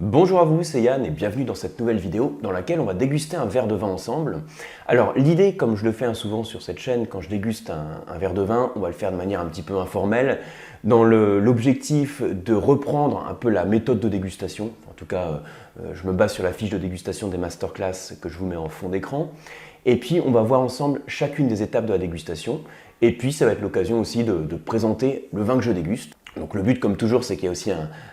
Bonjour à vous, c'est Yann et bienvenue dans cette nouvelle vidéo dans laquelle on va déguster un verre de vin ensemble. Alors l'idée, comme je le fais souvent sur cette chaîne, quand je déguste un verre de vin, on va le faire de manière un petit peu informelle, dans l'objectif de reprendre un peu la méthode de dégustation. En tout cas, je me base sur la fiche de dégustation des masterclass que je vous mets en fond d'écran. Et puis on va voir ensemble chacune des étapes de la dégustation. Et puis ça va être l'occasion aussi de présenter le vin que je déguste. Donc le but, comme toujours, c'est qu'il y a aussi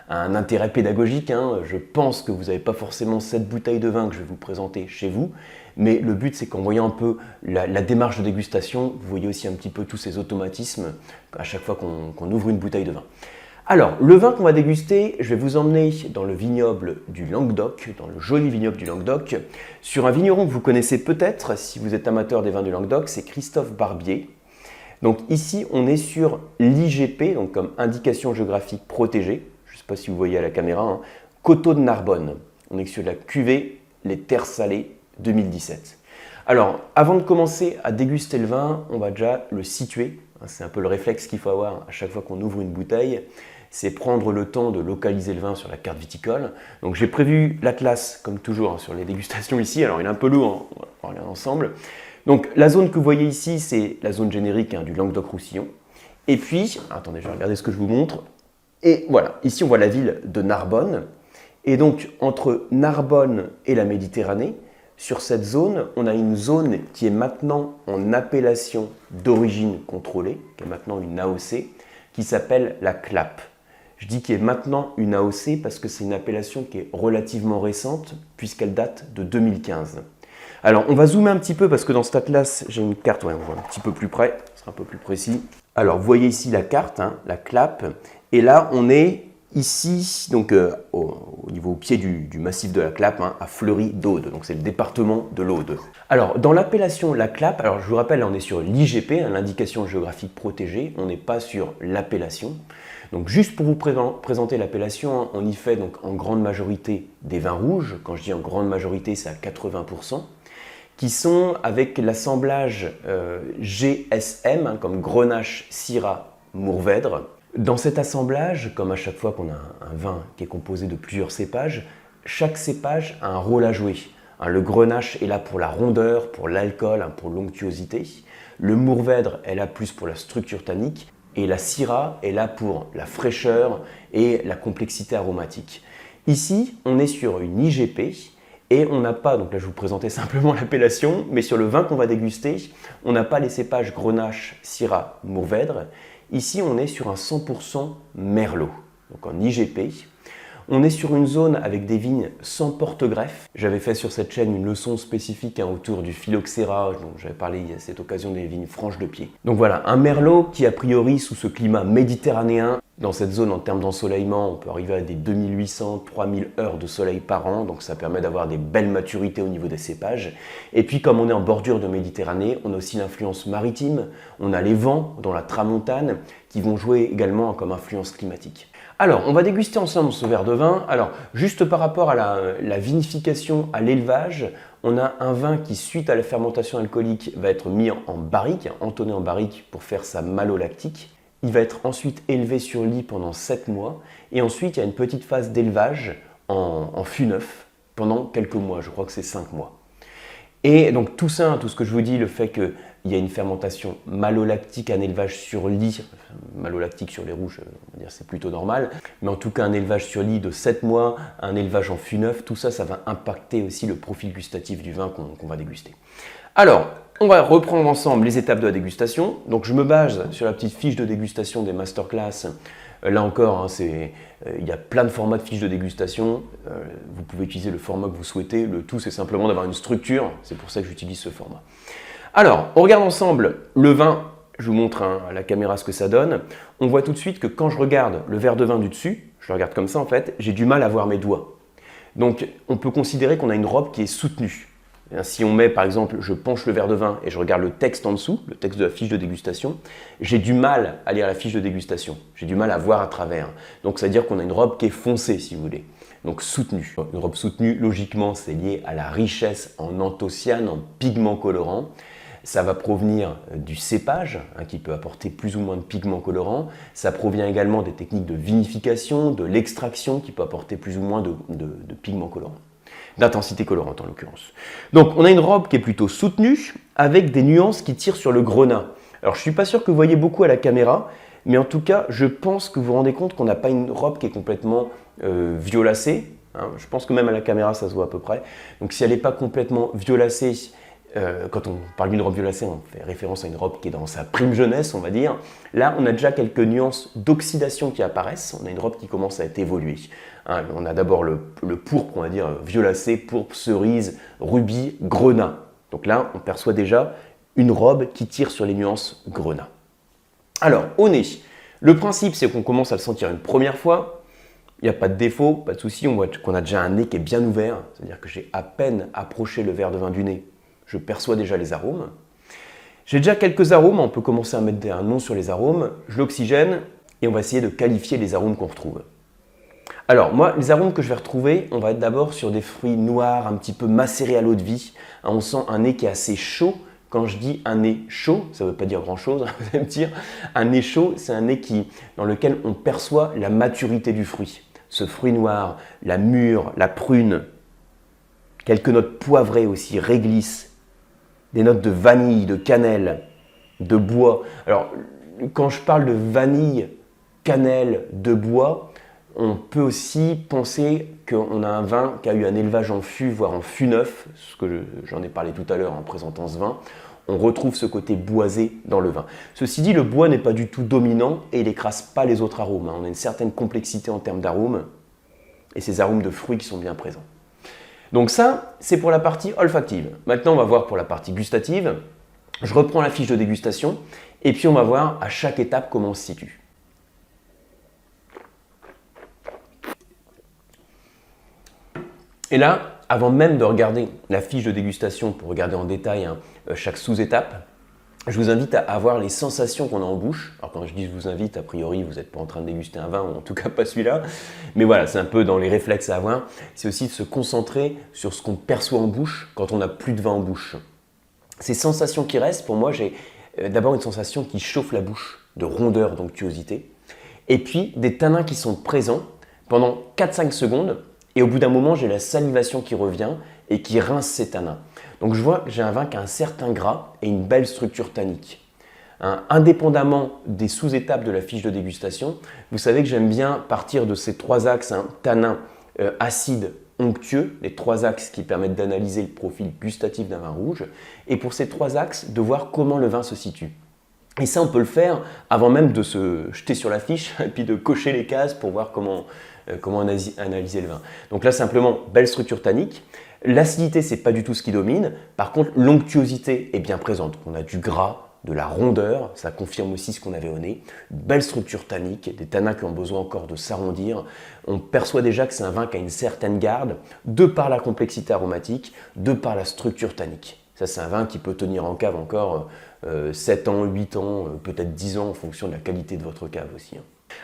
un intérêt pédagogique. Je pense que vous n'avez pas forcément cette bouteille de vin que je vais vous présenter chez vous, mais le but, c'est qu'en voyant un peu la démarche de dégustation, vous voyez aussi un petit peu tous ces automatismes à chaque fois qu'on ouvre une bouteille de vin. Alors, le vin qu'on va déguster, je vais vous emmener dans le vignoble du Languedoc, dans le joli vignoble du Languedoc, sur un vigneron que vous connaissez peut-être si vous êtes amateur des vins du Languedoc, c'est Christophe Barbier. Donc ici, on est sur l'IGP, donc comme indication géographique protégée. Je ne sais pas si vous voyez à la caméra, Coteaux de Narbonne. On est sur la cuvée Les Terres Salées 2017. Alors, avant de commencer à déguster le vin, on va déjà le situer. C'est un peu le réflexe qu'il faut avoir à chaque fois qu'on ouvre une bouteille. C'est prendre le temps de localiser le vin sur la carte viticole. Donc j'ai prévu l'atlas, comme toujours, sur les dégustations ici. Alors il est un peu lourd, on va parler ensemble. Donc la zone que vous voyez ici, c'est la zone générique du Languedoc-Roussillon. Et puis, attendez, je vais regarder ce que je vous montre. Et voilà, ici on voit la ville de Narbonne. Et donc entre Narbonne et la Méditerranée, sur cette zone, on a une zone qui est maintenant en appellation d'origine contrôlée, qui est maintenant une AOC, qui s'appelle la CLAP. Je dis qu'il est maintenant une AOC parce que c'est une appellation qui est relativement récente, puisqu'elle date de 2015. Alors, on va zoomer un petit peu parce que dans cet atlas, j'ai une carte, on voit un petit peu plus près, ce sera un peu plus précis. Alors, vous voyez ici la carte, la CLAP, et là, on est ici, donc au pied du massif de la CLAP, à Fleury-d'Aude, donc c'est le département de l'Aude. Alors, dans l'appellation la CLAP, alors je vous rappelle, là, on est sur l'IGP, l'indication géographique protégée, on n'est pas sur l'appellation. Donc, juste pour vous présenter l'appellation, on y fait donc en grande majorité des vins rouges. Quand je dis en grande majorité, c'est à 80%. Qui sont avec l'assemblage GSM, comme Grenache, Syrah, Mourvèdre. Dans cet assemblage, comme à chaque fois qu'on a un vin qui est composé de plusieurs cépages, chaque cépage a un rôle à jouer. Le Grenache est là pour la rondeur, pour l'alcool, pour l'onctuosité. Le Mourvèdre est là plus pour la structure tannique. Et la Syrah est là pour la fraîcheur et la complexité aromatique. Ici, on est sur une IGP. Et on n'a pas, donc là je vous présentais simplement l'appellation, mais sur le vin qu'on va déguster, on n'a pas les cépages Grenache, Syrah, Mourvèdre. Ici, on est sur un 100% Merlot, donc en IGP. On est sur une zone avec des vignes sans porte-greffe. J'avais fait sur cette chaîne une leçon spécifique autour du phylloxéra, dont j'avais parlé à cette occasion des vignes franches de pied. Donc voilà, un Merlot qui a priori sous ce climat méditerranéen, dans cette zone en termes d'ensoleillement, on peut arriver à des 2800-3000 heures de soleil par an, donc ça permet d'avoir des belles maturités au niveau des cépages. Et puis comme on est en bordure de Méditerranée, on a aussi l'influence maritime, on a les vents dans la tramontane qui vont jouer également comme influence climatique. Alors, on va déguster ensemble ce verre de vin. Alors, juste par rapport à la vinification, à l'élevage, on a un vin qui, suite à la fermentation alcoolique, va être mis en barrique, entonné en barrique pour faire sa malolactique. Il va être ensuite élevé sur lit pendant 7 mois. Et ensuite, il y a une petite phase d'élevage en fût neuf pendant quelques mois. Je crois que c'est 5 mois. Et donc tout ça, tout ce que je vous dis, le fait qu'il y a une fermentation malolactique, un élevage sur lit, malolactique sur les rouges, on va dire c'est plutôt normal, mais en tout cas un élevage sur lit de 7 mois, un élevage en fût neuf, tout ça, ça va impacter aussi le profil gustatif du vin qu'on va déguster. Alors, on va reprendre ensemble les étapes de la dégustation. Donc je me base sur la petite fiche de dégustation des masterclass. Là encore, il y a plein de formats de fiches de dégustation. Vous pouvez utiliser le format que vous souhaitez. Le tout, c'est simplement d'avoir une structure. C'est pour ça que j'utilise ce format. Alors, on regarde ensemble le vin. Je vous montre à la caméra ce que ça donne. On voit tout de suite que quand je regarde le verre de vin du dessus, je le regarde comme ça en fait, j'ai du mal à voir mes doigts. Donc, on peut considérer qu'on a une robe qui est soutenue. Si on met, par exemple, je penche le verre de vin et je regarde le texte en dessous, le texte de la fiche de dégustation, j'ai du mal à lire la fiche de dégustation. J'ai du mal à voir à travers. Donc, ça veut dire qu'on a une robe qui est foncée, si vous voulez. Donc, soutenue. Une robe soutenue, logiquement, c'est lié à la richesse en anthocyane, en pigments colorants. Ça va provenir du cépage, qui peut apporter plus ou moins de pigments colorants. Ça provient également des techniques de vinification, de l'extraction, qui peut apporter plus ou moins de pigments colorants, d'intensité colorante en l'occurrence. Donc on a une robe qui est plutôt soutenue, avec des nuances qui tirent sur le grenat. Alors je ne suis pas sûr que vous voyez beaucoup à la caméra, mais en tout cas, je pense que vous vous rendez compte qu'on n'a pas une robe qui est complètement violacée. Je pense que même à la caméra, ça se voit à peu près. Donc si elle n'est pas complètement violacée, quand on parle d'une robe violacée, on fait référence à une robe qui est dans sa prime jeunesse, on va dire. Là, on a déjà quelques nuances d'oxydation qui apparaissent. On a une robe qui commence à être évoluée. On a d'abord le pourpre, on va dire violacé, pourpre, cerise, rubis, grenat. Donc là, on perçoit déjà une robe qui tire sur les nuances grenat. Alors, au nez, le principe, c'est qu'on commence à le sentir une première fois. Il n'y a pas de défaut, pas de souci. On voit qu'on a déjà un nez qui est bien ouvert. C'est-à-dire que j'ai à peine approché le verre de vin du nez. Je perçois déjà les arômes. J'ai déjà quelques arômes. On peut commencer à mettre un nom sur les arômes. Je l'oxygène et on va essayer de qualifier les arômes qu'on retrouve. Alors, moi, les arômes que je vais retrouver, on va être d'abord sur des fruits noirs, un petit peu macérés à l'eau de vie. On sent un nez qui est assez chaud. Quand je dis un nez chaud, ça ne veut pas dire grand-chose, vous allez me dire. Un nez chaud, c'est un nez dans lequel on perçoit la maturité du fruit. Ce fruit noir, la mûre, la prune, quelques notes poivrées aussi, réglisse, des notes de vanille, de cannelle, de bois. Alors, quand je parle de vanille, cannelle, de bois, on peut aussi penser qu'on a un vin qui a eu un élevage en fût, voire en fût neuf, ce que j'en ai parlé tout à l'heure en présentant ce vin. On retrouve ce côté boisé dans le vin. Ceci dit, le bois n'est pas du tout dominant et il n'écrase pas les autres arômes. On a une certaine complexité en termes d'arômes et ces arômes de fruits qui sont bien présents. Donc ça, c'est pour la partie olfactive. Maintenant, on va voir pour la partie gustative. Je reprends la fiche de dégustation et puis on va voir à chaque étape comment on se situe. Et là, avant même de regarder la fiche de dégustation pour regarder en détail chaque sous-étape, je vous invite à avoir les sensations qu'on a en bouche. Alors quand je dis je vous invite, a priori vous n'êtes pas en train de déguster un vin, ou en tout cas pas celui-là. Mais voilà, c'est un peu dans les réflexes à avoir. C'est aussi de se concentrer sur ce qu'on perçoit en bouche quand on n'a plus de vin en bouche. Ces sensations qui restent, pour moi, j'ai d'abord une sensation qui chauffe la bouche, de rondeur, d'onctuosité. Et puis des tanins qui sont présents pendant 4-5 secondes. Et au bout d'un moment, j'ai la salivation qui revient et qui rince ces tanins. Donc je vois que j'ai un vin qui a un certain gras et une belle structure tannique. Indépendamment des sous-étapes de la fiche de dégustation, vous savez que j'aime bien partir de ces trois axes, tanin, acide, onctueux, les trois axes qui permettent d'analyser le profil gustatif d'un vin rouge. Et pour ces trois axes, de voir comment le vin se situe. Et ça, on peut le faire avant même de se jeter sur la fiche et puis de cocher les cases pour voir comment analyser le vin. Donc là, simplement, belle structure tannique. L'acidité, ce n'est pas du tout ce qui domine. Par contre, l'onctuosité est bien présente. On a du gras, de la rondeur, ça confirme aussi ce qu'on avait au nez. Une belle structure tannique, des tanins qui ont besoin encore de s'arrondir. On perçoit déjà que c'est un vin qui a une certaine garde, de par la complexité aromatique, de par la structure tannique. Ça, c'est un vin qui peut tenir en cave encore 7 ans, 8 ans, peut-être 10 ans en fonction de la qualité de votre cave aussi.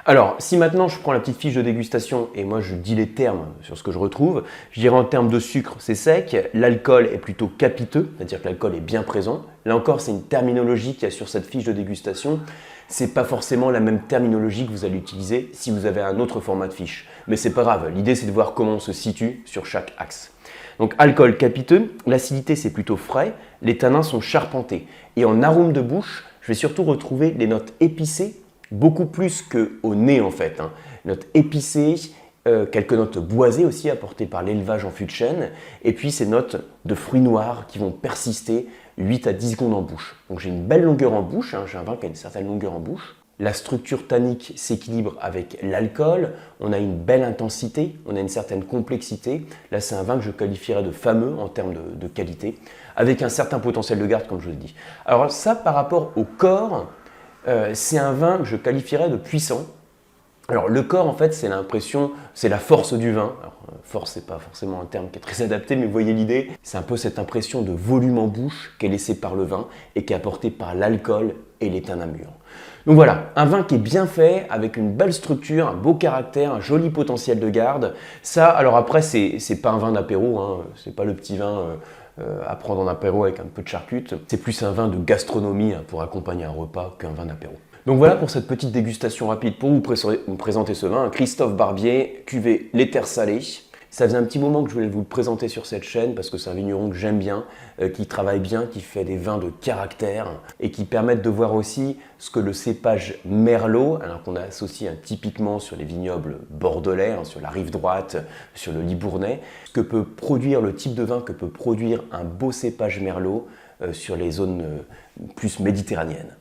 Alors, si maintenant je prends la petite fiche de dégustation et moi je dis les termes sur ce que je retrouve, je dirais en termes de sucre, c'est sec, l'alcool est plutôt capiteux, c'est-à-dire que l'alcool est bien présent. Là encore, c'est une terminologie qu'il y a sur cette fiche de dégustation. Ce n'est pas forcément la même terminologie que vous allez utiliser si vous avez un autre format de fiche. Mais c'est pas grave, l'idée c'est de voir comment on se situe sur chaque axe. Donc alcool capiteux, l'acidité c'est plutôt frais, les tanins sont charpentés. Et en arôme de bouche, je vais surtout retrouver les notes épicées, beaucoup plus qu'au nez en fait. Notes épicées, quelques notes boisées aussi apportées par l'élevage en fût de chêne, et puis ces notes de fruits noirs qui vont persister 8 à 10 secondes en bouche. Donc j'ai une belle longueur en bouche, j'ai un vin qui a une certaine longueur en bouche. La structure tannique s'équilibre avec l'alcool, on a une belle intensité, on a une certaine complexité. Là, c'est un vin que je qualifierais de fameux en termes de qualité, avec un certain potentiel de garde, comme je le dis. Alors ça, par rapport au corps, c'est un vin que je qualifierais de puissant. Alors le corps, en fait, c'est l'impression, c'est la force du vin. Alors, force, c'est pas forcément un terme qui est très adapté, mais vous voyez l'idée. C'est un peu cette impression de volume en bouche qui est laissée par le vin et qui est apportée par l'alcool et les tanins mûrs. Donc voilà, un vin qui est bien fait, avec une belle structure, un beau caractère, un joli potentiel de garde. Ça, alors après, c'est pas un vin d'apéro, c'est pas le petit vin à prendre en apéro avec un peu de charcute. C'est plus un vin de gastronomie pour accompagner un repas qu'un vin d'apéro. Donc voilà pour cette petite dégustation rapide pour vous présenter ce vin. Christophe Barbier, cuvée Les Terres Salées. Ça faisait un petit moment que je voulais vous le présenter sur cette chaîne parce que c'est un vigneron que j'aime bien, qui travaille bien, qui fait des vins de caractère et qui permettent de voir aussi ce que le cépage Merlot, alors qu'on associe typiquement sur les vignobles bordelais, sur la rive droite, sur le Libournais, ce que peut produire le type de vin que peut produire un beau cépage Merlot sur les zones plus méditerranéennes.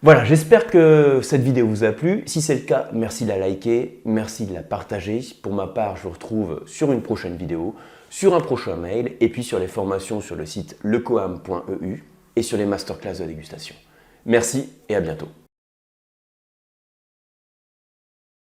Voilà, j'espère que cette vidéo vous a plu. Si c'est le cas, merci de la liker, merci de la partager. Pour ma part, je vous retrouve sur une prochaine vidéo, sur un prochain mail, et puis sur les formations sur le site lecoam.eu et sur les masterclass de dégustation. Merci et à bientôt.